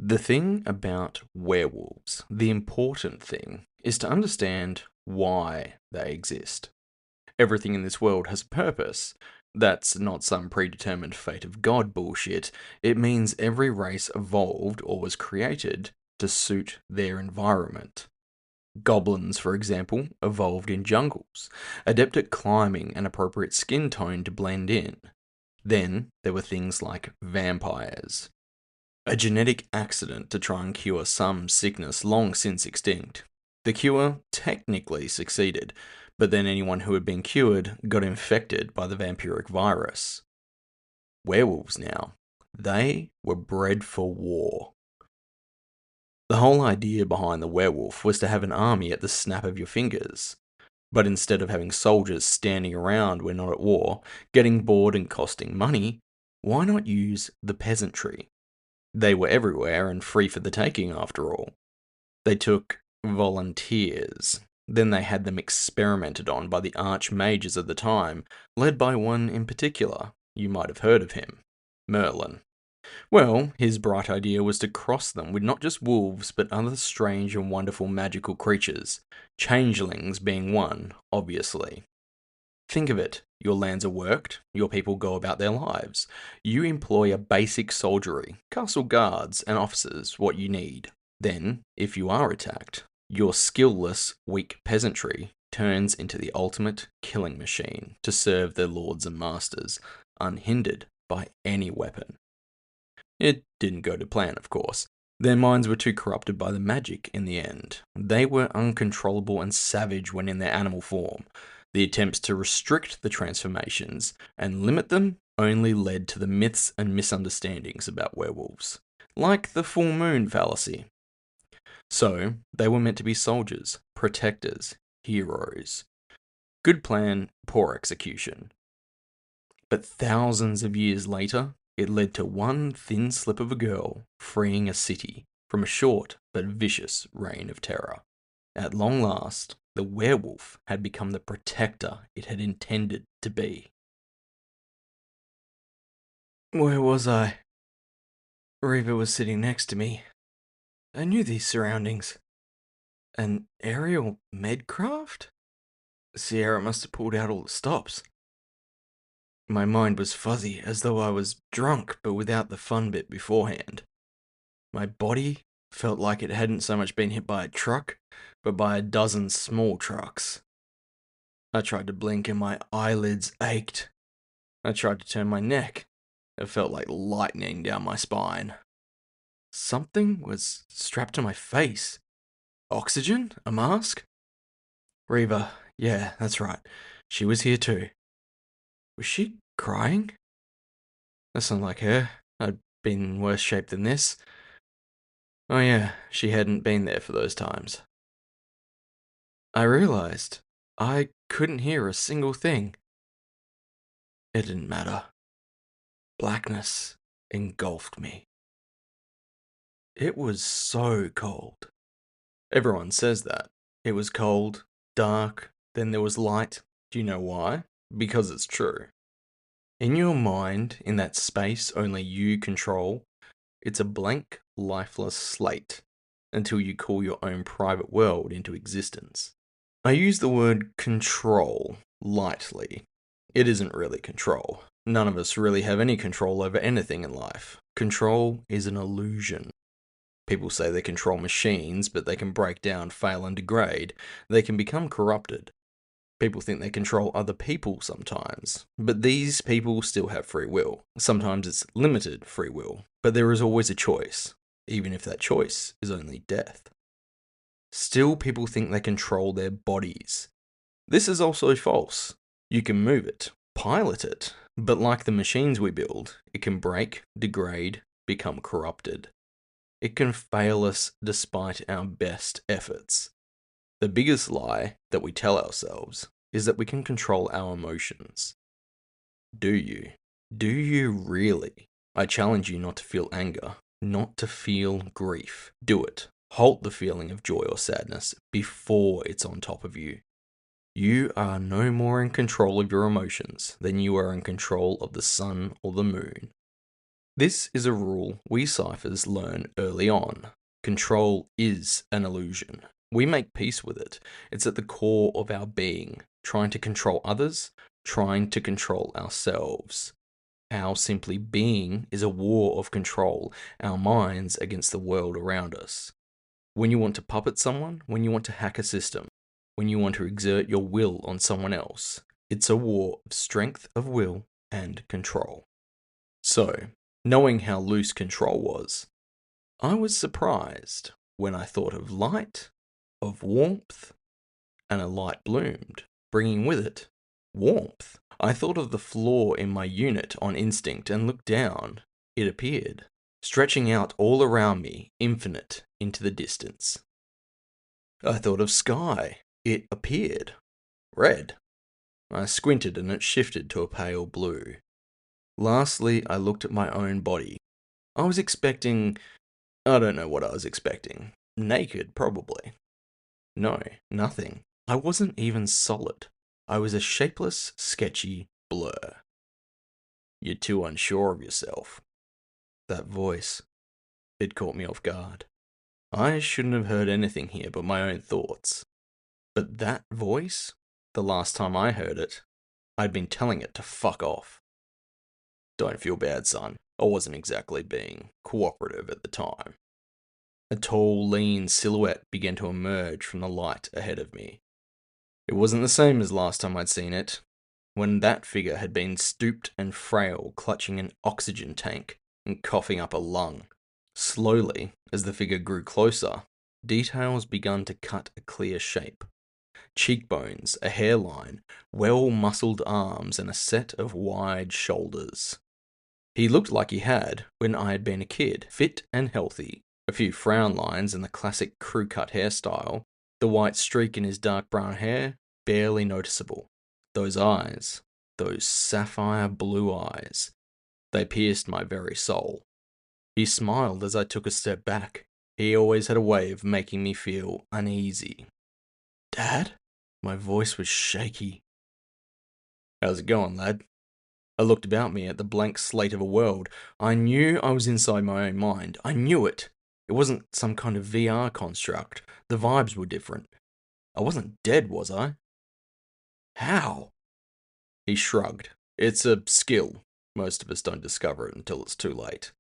The thing about werewolves, the important thing, is to understand why they exist. Everything in this world has a purpose. That's not some predetermined fate of God bullshit. It means every race evolved or was created to suit their environment. Goblins, for example, evolved in jungles, adept at climbing an appropriate skin tone to blend in. Then there were things like vampires, a genetic accident to try and cure some sickness long since extinct. The cure technically succeeded, but then anyone who had been cured got infected by the vampiric virus. Werewolves now. They were bred for war. The whole idea behind the werewolf was to have an army at the snap of your fingers. But instead of having soldiers standing around when not at war, getting bored and costing money, why not use the peasantry? They were everywhere and free for the taking after all. They took volunteers. Then they had them experimented on by the archmages of the time, led by one in particular. You might have heard of him, Merlin. Well, his bright idea was to cross them with not just wolves, but other strange and wonderful magical creatures, changelings being one, obviously. Think of it. Your lands are worked, your people go about their lives. You employ a basic soldiery, castle guards, and officers, what you need. Then, if you are attacked, your skillless, weak peasantry turns into the ultimate killing machine to serve their lords and masters, unhindered by any weapon. It didn't go to plan, of course. Their minds were too corrupted by the magic in the end. They were uncontrollable and savage when in their animal form. The attempts to restrict the transformations and limit them only led to the myths and misunderstandings about werewolves, like the full moon fallacy. So, they were meant to be soldiers, protectors, heroes. Good plan, poor execution. But thousands of years later, it led to one thin slip of a girl freeing a city from a short but vicious reign of terror. At long last, the werewolf had become the protector it had intended to be. Where was I? Reva was sitting next to me. I knew these surroundings. An aerial medcraft? Sierra must have pulled out all the stops. My mind was fuzzy, as though I was drunk, but without the fun bit beforehand. My body felt like it hadn't so much been hit by a truck, but by a dozen small trucks. I tried to blink and my eyelids ached. I tried to turn my neck. It felt like lightning down my spine. Something was strapped to my face. Oxygen? A mask? Reva, yeah, that's right. She was here too. Was she crying? That's not like her. I'd been in worse shape than this. Oh yeah, she hadn't been there for those times. I realized I couldn't hear a single thing. It didn't matter. Blackness engulfed me. It was so cold. Everyone says that. It was cold, dark, then there was light. Do you know why? Because it's true. In your mind, in that space only you control, it's a blank, lifeless slate until you call your own private world into existence. I use the word control lightly. It isn't really control. None of us really have any control over anything in life. Control is an illusion. People say they control machines, but they can break down, fail, and degrade. They can become corrupted. People think they control other people sometimes, but these people still have free will. Sometimes it's limited free will, but there is always a choice, even if that choice is only death. Still, people think they control their bodies. This is also false. You can move it, pilot it, but like the machines we build, it can break, degrade, become corrupted. It can fail us despite our best efforts. The biggest lie that we tell ourselves is that we can control our emotions. Do you? Do you really? I challenge you not to feel anger, not to feel grief. Do it. Halt the feeling of joy or sadness before it's on top of you. You are no more in control of your emotions than you are in control of the sun or the moon. This is a rule we Cyphers learn early on. Control is an illusion. We make peace with it. It's at the core of our being, trying to control others, trying to control ourselves. Our simply being is a war of control, our minds against the world around us. When you want to puppet someone, when you want to hack a system, when you want to exert your will on someone else, it's a war of strength of will and control. So, knowing how loose control was, I was surprised when I thought of light, of warmth, and a light bloomed, bringing with it warmth. I thought of the flaw in my unit on instinct and looked down. It appeared, stretching out all around me, infinite into the distance. I thought of sky. It appeared, red. I squinted and it shifted to a pale blue. Lastly, I looked at my own body. I don't know what I was expecting. Naked, probably. No, nothing. I wasn't even solid. I was a shapeless, sketchy blur. You're too unsure of yourself. That voice, it caught me off guard. I shouldn't have heard anything here but my own thoughts. But that voice, the last time I heard it, I'd been telling it to fuck off. Don't feel bad, son. I wasn't exactly being cooperative at the time. A tall, lean silhouette began to emerge from the light ahead of me. It wasn't the same as last time I'd seen it, when that figure had been stooped and frail, clutching an oxygen tank and coughing up a lung. Slowly, as the figure grew closer, details began to cut a clear shape. Cheekbones, a hairline, well-muscled arms, and a set of wide shoulders. He looked like he had when I had been a kid, fit and healthy. A few frown lines and the classic crew-cut hairstyle, the white streak in his dark brown hair, barely noticeable. Those eyes, those sapphire blue eyes, they pierced my very soul. He smiled as I took a step back. He always had a way of making me feel uneasy. Dad? My voice was shaky. How's it going, lad? I looked about me at the blank slate of a world. I knew I was inside my own mind. I knew it. It wasn't some kind of VR construct. The vibes were different. I wasn't dead, was I? How? He shrugged. It's a skill. Most of us don't discover it until it's too late.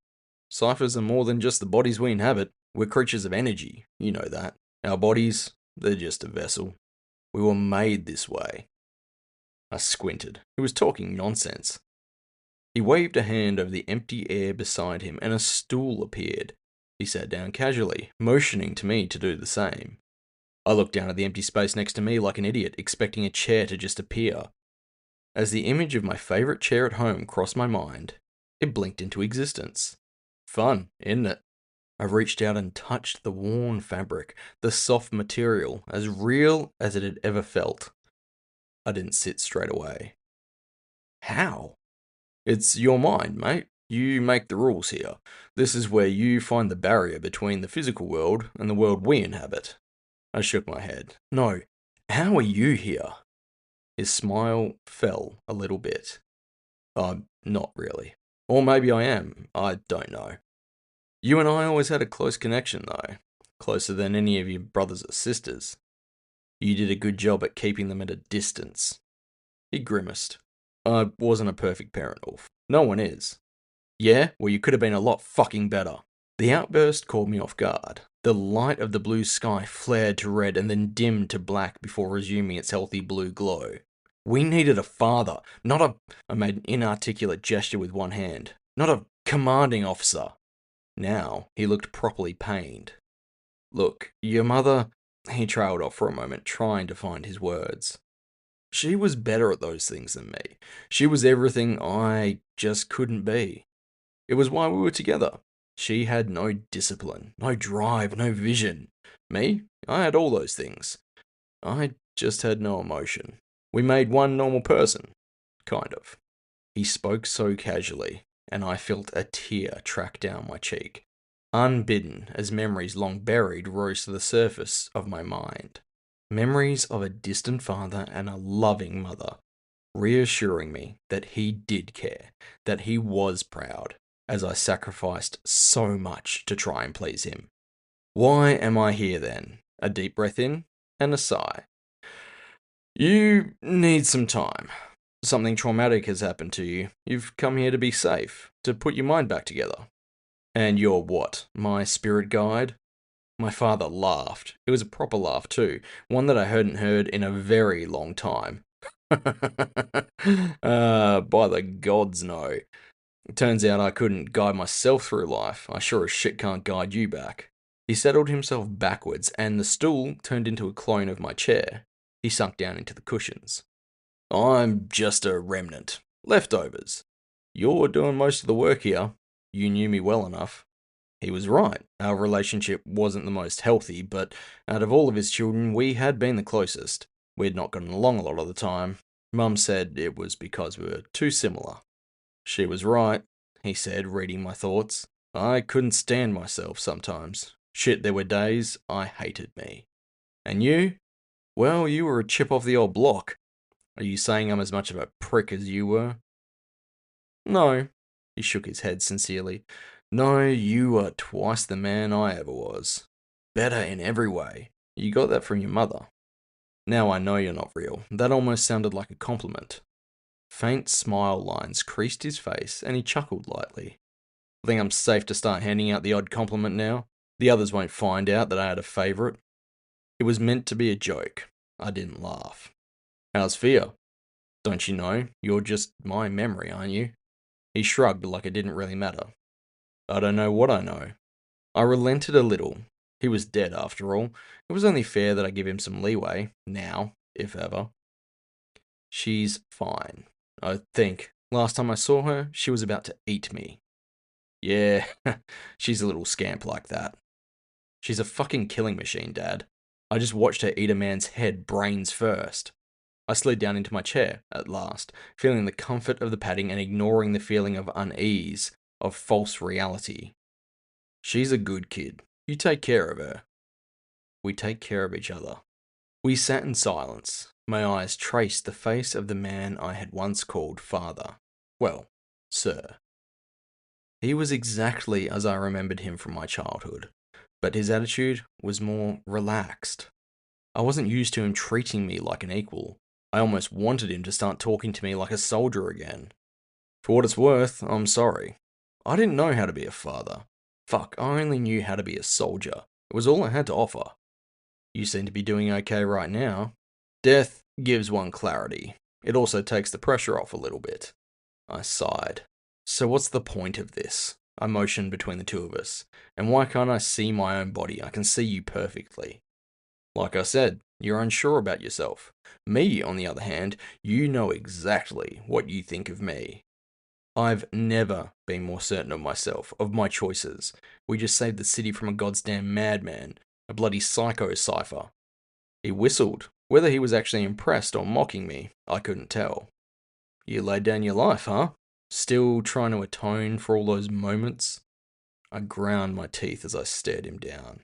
Cyphers are more than just the bodies we inhabit. We're creatures of energy. You know that. Our bodies, they're just a vessel. We were made this way. I squinted. He was talking nonsense. He waved a hand over the empty air beside him, and a stool appeared. He sat down casually, motioning to me to do the same. I looked down at the empty space next to me like an idiot, expecting a chair to just appear. As the image of my favourite chair at home crossed my mind, it blinked into existence. Fun, isn't it? I reached out and touched the worn fabric, the soft material, as real as it had ever felt. I didn't sit straight away. How? It's your mind, mate. You make the rules here. This is where you find the barrier between the physical world and the world we inhabit. I shook my head. No, how are you here? His smile fell a little bit. I'm not really. Or maybe I am. I don't know. You and I always had a close connection, though. Closer than any of your brothers or sisters. You did a good job at keeping them at a distance. He grimaced. I wasn't a perfect parent, Ulf. No one is. Yeah, well, you could have been a lot fucking better. The outburst caught me off guard. The light of the blue sky flared to red and then dimmed to black before resuming its healthy blue glow. We needed a father, not a... I made an inarticulate gesture with one hand. Not a commanding officer. Now, he looked properly pained. Look, your mother... He trailed off for a moment, trying to find his words. She was better at those things than me. She was everything I just couldn't be. It was why we were together. She had no discipline, no drive, no vision. Me, I had all those things. I just had no emotion. We made one normal person. Kind of. He spoke so casually, and I felt a tear track down my cheek. Unbidden, as memories long buried rose to the surface of my mind. Memories of a distant father and a loving mother, reassuring me that he did care, that he was proud, as I sacrificed so much to try and please him. Why am I here then? A deep breath in and a sigh. You need some time. Something traumatic has happened to you. You've come here to be safe, to put your mind back together. And you're what? My spirit guide? My father laughed. It was a proper laugh too, one that I hadn't heard in a very long time. By the gods, no. It turns out I couldn't guide myself through life. I sure as shit can't guide you back. He settled himself backwards, and the stool turned into a clone of my chair. He sunk down into the cushions. I'm just a remnant. Leftovers. You're doing most of the work here. You knew me well enough. He was right. Our relationship wasn't the most healthy, but out of all of his children, we had been the closest. We'd not gotten along a lot of the time. Mum said it was because we were too similar. She was right, he said, reading my thoughts. I couldn't stand myself sometimes. Shit, there were days I hated me. And you? Well, you were a chip off the old block. Are you saying I'm as much of a prick as you were? No. He shook his head sincerely. No, you are twice the man I ever was. Better in every way. You got that from your mother. Now I know you're not real. That almost sounded like a compliment. Faint smile lines creased his face, and he chuckled lightly. I think I'm safe to start handing out the odd compliment now. The others won't find out that I had a favourite. It was meant to be a joke. I didn't laugh. How's Fia? Don't you know? You're just my memory, aren't you? He shrugged like it didn't really matter. I don't know what I know. I relented a little. He was dead after all. It was only fair that I give him some leeway, now, if ever. She's fine. I think. Last time I saw her, she was about to eat me. Yeah, she's a little scamp like that. She's a fucking killing machine, Dad. I just watched her eat a man's head brains first. I slid down into my chair, at last, feeling the comfort of the padding and ignoring the feeling of unease, of false reality. She's a good kid. You take care of her. We take care of each other. We sat in silence. My eyes traced the face of the man I had once called father. Well, sir. He was exactly as I remembered him from my childhood, but his attitude was more relaxed. I wasn't used to him treating me like an equal. I almost wanted him to start talking to me like a soldier again. For what it's worth, I'm sorry. I didn't know how to be a father. Fuck, I only knew how to be a soldier. It was all I had to offer. You seem to be doing okay right now. Death gives one clarity. It also takes the pressure off a little bit. I sighed. So what's the point of this? I motioned between the two of us. And why can't I see my own body? I can see you perfectly. Like I said, you're unsure about yourself. Me, on the other hand, you know exactly what you think of me. I've never been more certain of myself, of my choices. We just saved the city from a goddamn madman, a bloody psycho Cypher. He whistled. Whether he was actually impressed or mocking me, I couldn't tell. You laid down your life, huh? Still trying to atone for all those moments? I ground my teeth as I stared him down.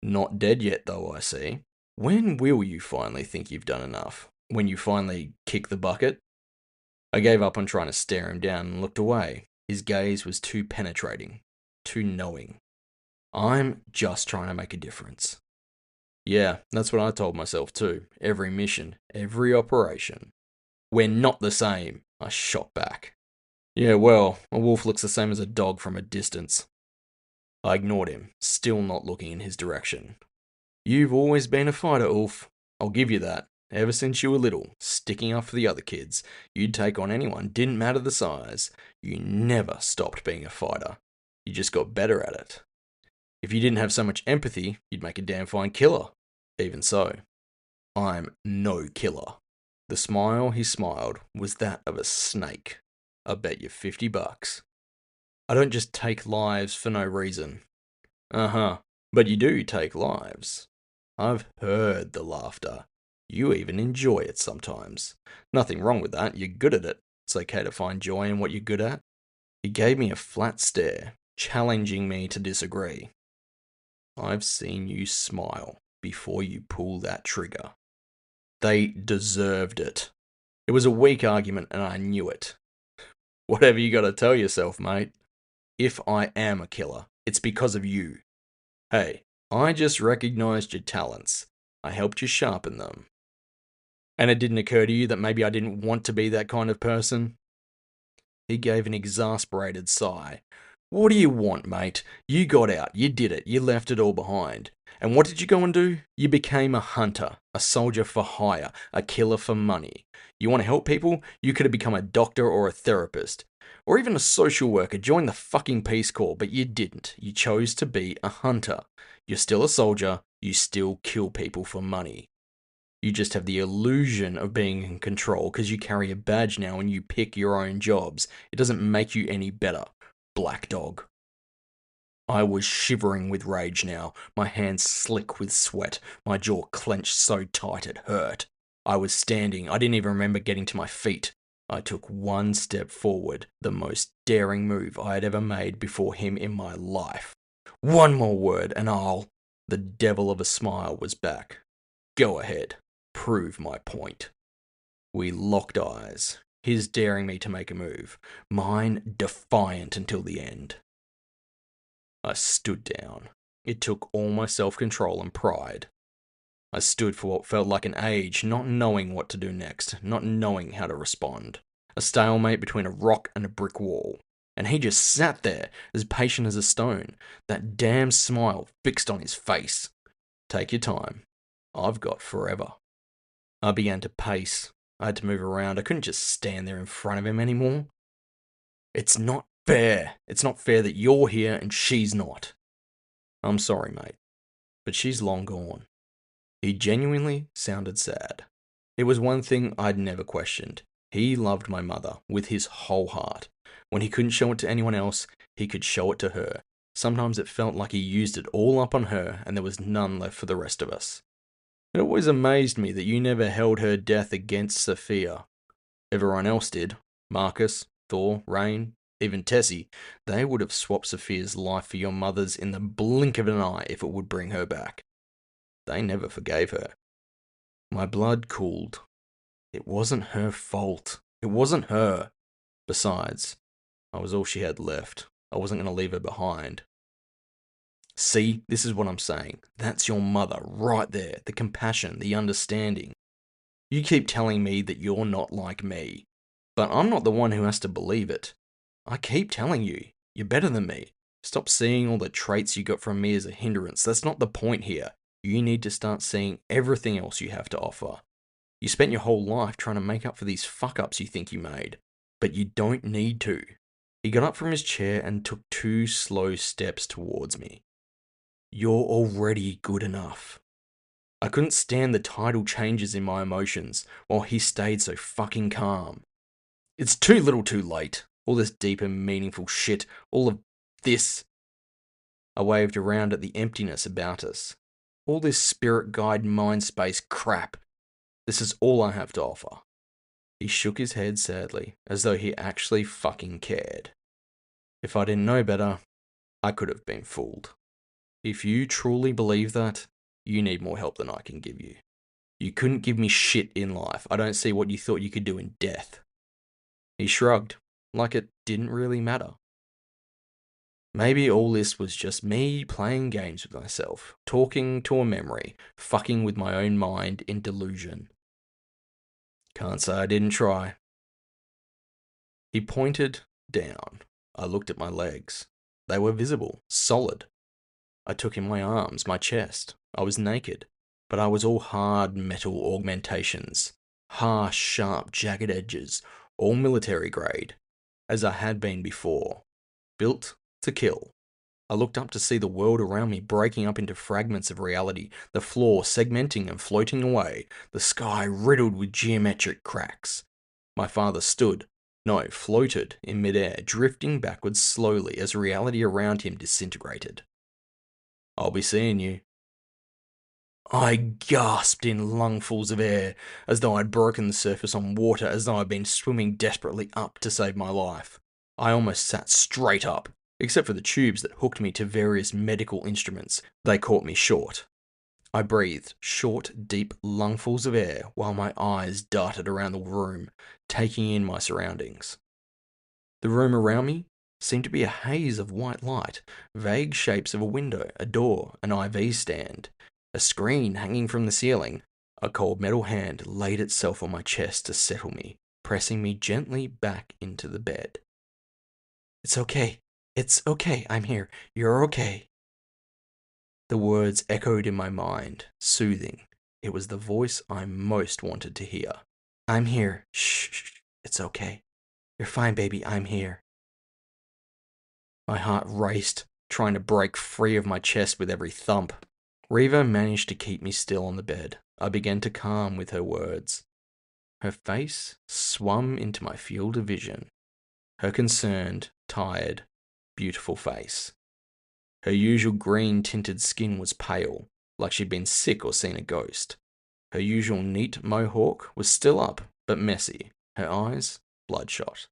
Not dead yet, though, I see. When will you finally think you've done enough? When you finally kick the bucket? I gave up on trying to stare him down and looked away. His gaze was too penetrating, too knowing. I'm just trying to make a difference. Yeah, that's what I told myself too. Every mission, every operation. We're not the same, I shot back. Yeah, well, a wolf looks the same as a dog from a distance. I ignored him, still not looking in his direction. You've always been a fighter, Ulf. I'll give you that. Ever since you were little, sticking up for the other kids, you'd take on anyone, didn't matter the size. You never stopped being a fighter. You just got better at it. If you didn't have so much empathy, you'd make a damn fine killer. Even so, I'm no killer. The smile he smiled was that of a snake. I bet you $50. I don't just take lives for no reason. Uh-huh, but you do take lives. I've heard the laughter. You even enjoy it sometimes. Nothing wrong with that, you're good at it. It's okay to find joy in what you're good at. He gave me a flat stare, challenging me to disagree. I've seen you smile before you pull that trigger. They deserved it. It was a weak argument and I knew it. Whatever you gotta tell yourself, mate. If I am a killer, it's because of you. Hey, I just recognized your talents. I helped you sharpen them. And it didn't occur to you that maybe I didn't want to be that kind of person? He gave an exasperated sigh. What do you want, mate? You got out, you did it, you left it all behind. And what did you go and do? You became a hunter, a soldier for hire, a killer for money. You want to help people? You could have become a doctor or a therapist. Or even a social worker, join the fucking Peace Corps, but you didn't. You chose to be a hunter. You're still a soldier, you still kill people for money. You just have the illusion of being in control because you carry a badge now and you pick your own jobs. It doesn't make you any better. Black dog. I was shivering with rage now, my hands slick with sweat, my jaw clenched so tight it hurt. I was standing, I didn't even remember getting to my feet. I took one step forward, the most daring move I had ever made before him in my life. One more word and I'll... The devil of a smile was back. Go ahead, prove my point. We locked eyes, his daring me to make a move, mine defiant until the end. I stood down. It took all my self-control and pride. I stood for what felt like an age, not knowing what to do next, not knowing how to respond. A stalemate between a rock and a brick wall. And he just sat there, as patient as a stone, that damn smile fixed on his face. Take your time. I've got forever. I began to pace. I had to move around. I couldn't just stand there in front of him anymore. It's not fair. It's not fair that you're here and she's not. I'm sorry, mate, but she's long gone. He genuinely sounded sad. It was one thing I'd never questioned. He loved my mother with his whole heart. When he couldn't show it to anyone else, he could show it to her. Sometimes it felt like he used it all up on her and there was none left for the rest of us. It always amazed me that you never held her death against Sophia. Everyone else did. Marcus, Thor, Rain, even Tessie. They would have swapped Sophia's life for your mother's in the blink of an eye if it would bring her back. They never forgave her. My blood cooled. It wasn't her fault. It wasn't her. Besides, I was all she had left. I wasn't going to leave her behind. See, this is what I'm saying. That's your mother, right there. The compassion, the understanding. You keep telling me that you're not like me, but I'm not the one who has to believe it. I keep telling you, you're better than me. Stop seeing all the traits you got from me as a hindrance. That's not the point here. You need to start seeing everything else you have to offer. You spent your whole life trying to make up for these fuck-ups you think you made, but you don't need to. He got up from his chair and took 2 slow steps towards me. You're already good enough. I couldn't stand the tidal changes in my emotions while he stayed so fucking calm. It's too little too late. All this deep and meaningful shit, all of this. I waved around at the emptiness about us. All this spirit guide mind space crap. This is all I have to offer. He shook his head sadly, as though he actually fucking cared. If I didn't know better, I could have been fooled. If you truly believe that, you need more help than I can give you. You couldn't give me shit in life. I don't see what you thought you could do in death. He shrugged, like it didn't really matter. Maybe all this was just me playing games with myself, talking to a memory, fucking with my own mind in delusion. Can't say I didn't try. He pointed down. I looked at my legs. They were visible, solid. I took in my arms, my chest. I was naked, but I was all hard metal augmentations. Harsh, sharp, jagged edges, all military grade, as I had been before. Built to kill. I looked up to see the world around me breaking up into fragments of reality, the floor segmenting and floating away, the sky riddled with geometric cracks. My father floated in midair, drifting backwards slowly as reality around him disintegrated. I'll be seeing you. I gasped in lungfuls of air, as though I'd broken the surface on water, as though I'd been swimming desperately up to save my life. I almost sat straight up, except for the tubes that hooked me to various medical instruments. They caught me short. I breathed short, deep lungfuls of air while my eyes darted around the room, taking in my surroundings. The room around me seemed to be a haze of white light, vague shapes of a window, a door, an IV stand, a screen hanging from the ceiling. A cold metal hand laid itself on my chest to settle me, pressing me gently back into the bed. "It's okay. It's okay. I'm here. You're okay." The words echoed in my mind, soothing. It was the voice I most wanted to hear. "I'm here. Shh, shh, shh. It's okay. You're fine, baby. I'm here." My heart raced, trying to break free of my chest with every thump. Reva managed to keep me still on the bed. I began to calm with her words. Her face swam into my field of vision. Her concerned, tired, beautiful face. Her usual green-tinted skin was pale, like she'd been sick or seen a ghost. Her usual neat mohawk was still up, but messy, her eyes bloodshot.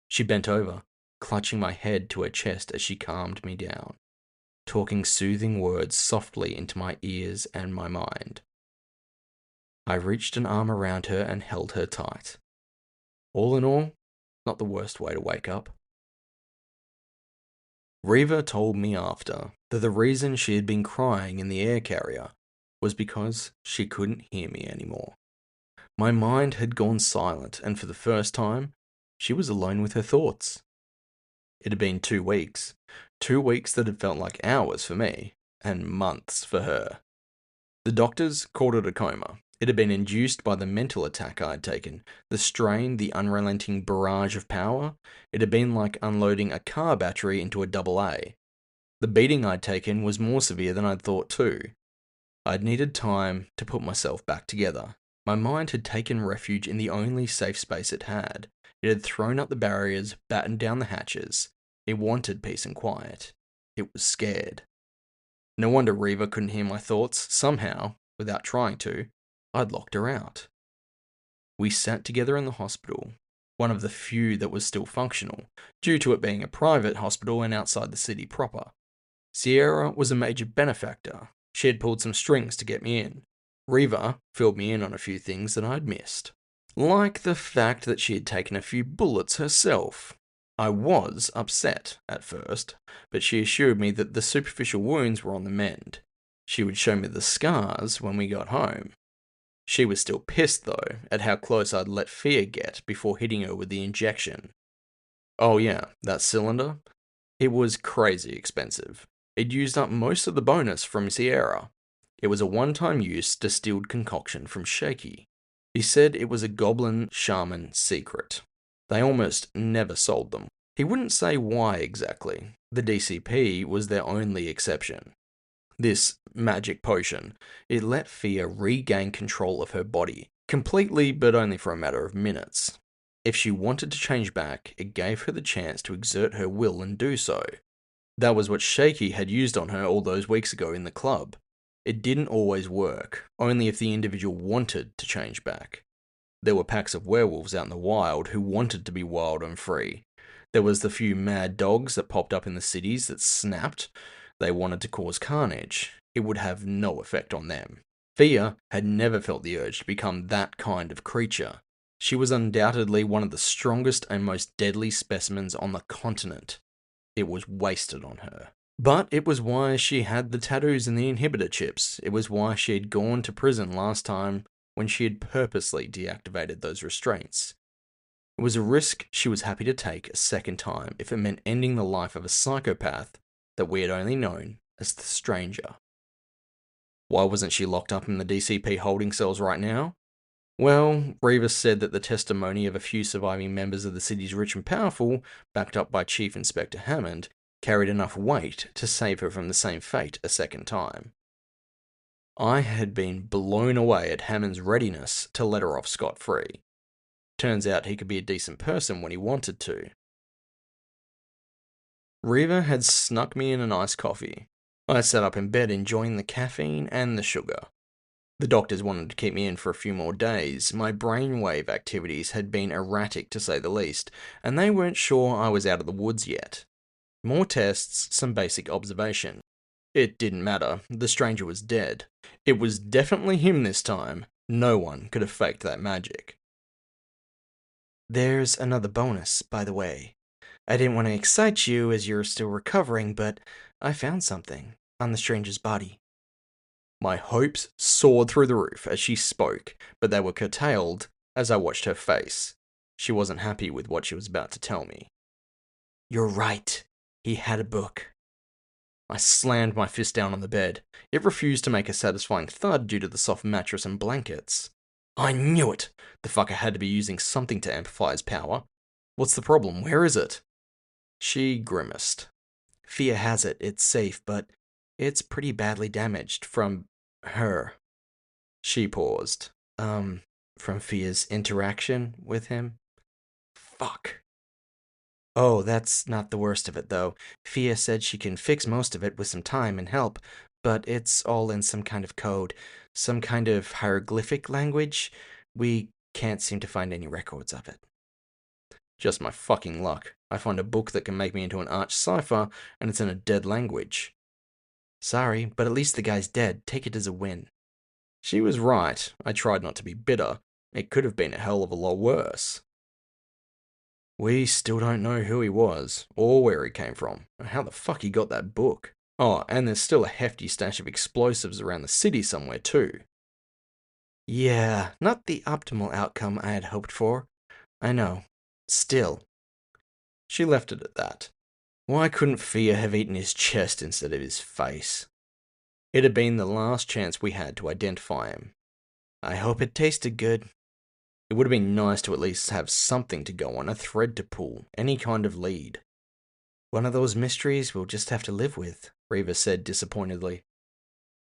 She bent over, clutching my head to her chest as she calmed me down, talking soothing words softly into my ears and my mind. I reached an arm around her and held her tight. All in all, not the worst way to wake up. Reva told me after that the reason she had been crying in the air carrier was because she couldn't hear me anymore. My mind had gone silent, and for the first time, she was alone with her thoughts. It had been 2 weeks. 2 weeks that had felt like hours for me, and months for her. The doctors called it a coma. It had been induced by the mental attack I had taken, the strain, the unrelenting barrage of power. It had been like unloading a car battery into a AA. The beating I'd taken was more severe than I'd thought too. I'd needed time to put myself back together. My mind had taken refuge in the only safe space it had. It had thrown up the barriers, battened down the hatches. It wanted peace and quiet. It was scared. No wonder Reva couldn't hear my thoughts. Somehow, without trying to, I'd locked her out. We sat together in the hospital, one of the few that was still functional, due to it being a private hospital and outside the city proper. Sierra was a major benefactor. She had pulled some strings to get me in. Reva filled me in on a few things that I'd missed, like the fact that she had taken a few bullets herself. I was upset at first, but she assured me that the superficial wounds were on the mend. She would show me the scars when we got home. She was still pissed, though, at how close I'd let Fia get before hitting her with the injection. Oh yeah, that cylinder? It was crazy expensive. It used up most of the bonus from Sierra. It was a one-time use distilled concoction from Shaky. He said it was a goblin shaman secret. They almost never sold them. He wouldn't say why exactly. The DCP was their only exception. This magic potion, it let Fia regain control of her body, completely but only for a matter of minutes. If she wanted to change back, it gave her the chance to exert her will and do so. That was what Shaky had used on her all those weeks ago in the club. It didn't always work, only if the individual wanted to change back. There were packs of werewolves out in the wild who wanted to be wild and free. There was the few mad dogs that popped up in the cities that snapped. They wanted to cause carnage. It would have no effect on them. Fia had never felt the urge to become that kind of creature. She was undoubtedly one of the strongest and most deadly specimens on the continent. It was wasted on her. But it was why she had the tattoos and the inhibitor chips. It was why she had gone to prison last time when she had purposely deactivated those restraints. It was a risk she was happy to take a second time if it meant ending the life of a psychopath that we had only known as the Stranger. Why wasn't she locked up in the DCP holding cells right now? Well, Reva said that the testimony of a few surviving members of the city's rich and powerful, backed up by Chief Inspector Hammond, carried enough weight to save her from the same fate a second time. I had been blown away at Hammond's readiness to let her off scot-free. Turns out he could be a decent person when he wanted to. Reva had snuck me in an iced coffee. I sat up in bed enjoying the caffeine and the sugar. The doctors wanted to keep me in for a few more days. My brainwave activities had been erratic to say the least, and they weren't sure I was out of the woods yet. More tests, some basic observation. It didn't matter. The Stranger was dead. It was definitely him this time. No one could have faked that magic. There's another bonus, by the way. I didn't want to excite you as you're still recovering, but I found something on the stranger's body. My hopes soared through the roof as she spoke, but they were curtailed as I watched her face. She wasn't happy with what she was about to tell me. You're right. He had a book. I slammed my fist down on the bed. It refused to make a satisfying thud due to the soft mattress and blankets. I knew it! The fucker had to be using something to amplify his power. What's the problem? Where is it? She grimaced. Fia has it. It's safe, but it's pretty badly damaged from her. She paused. From Fia's interaction with him? Fuck. Oh, that's not the worst of it, though. Fia said she can fix most of it with some time and help, but it's all in some kind of code, some kind of hieroglyphic language. We can't seem to find any records of it. Just my fucking luck. I find a book that can make me into an arch cipher, and it's in a dead language. Sorry, but at least the guy's dead. Take it as a win. She was right. I tried not to be bitter. It could have been a hell of a lot worse. We still don't know who he was, or where he came from, or how the fuck he got that book. Oh, and there's still a hefty stash of explosives around the city somewhere too. Yeah, not the optimal outcome I had hoped for. I know. Still. She left it at that. Why couldn't Fia have eaten his chest instead of his face? It had been the last chance we had to identify him. I hope it tasted good. It would have been nice to at least have something to go on, a thread to pull, any kind of lead. One of those mysteries we'll just have to live with, Reva said disappointedly.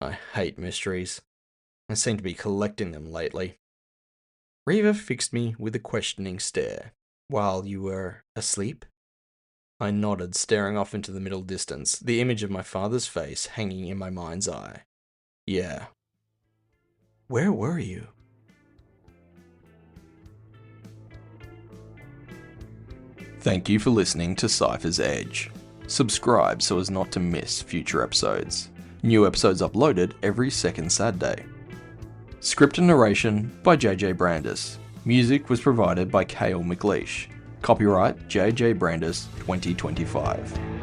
I hate mysteries. I seem to be collecting them lately. Reva fixed me with a questioning stare. While you were asleep? I nodded, staring off into the middle distance, the image of my father's face hanging in my mind's eye. Yeah. Where were you? Thank you for listening to Cyphers Edge. Subscribe so as not to miss future episodes. New episodes uploaded every second Saturday. Script and narration by JJ Brandis. Music was provided by Cale McLeish. Copyright JJ Brandis 2025.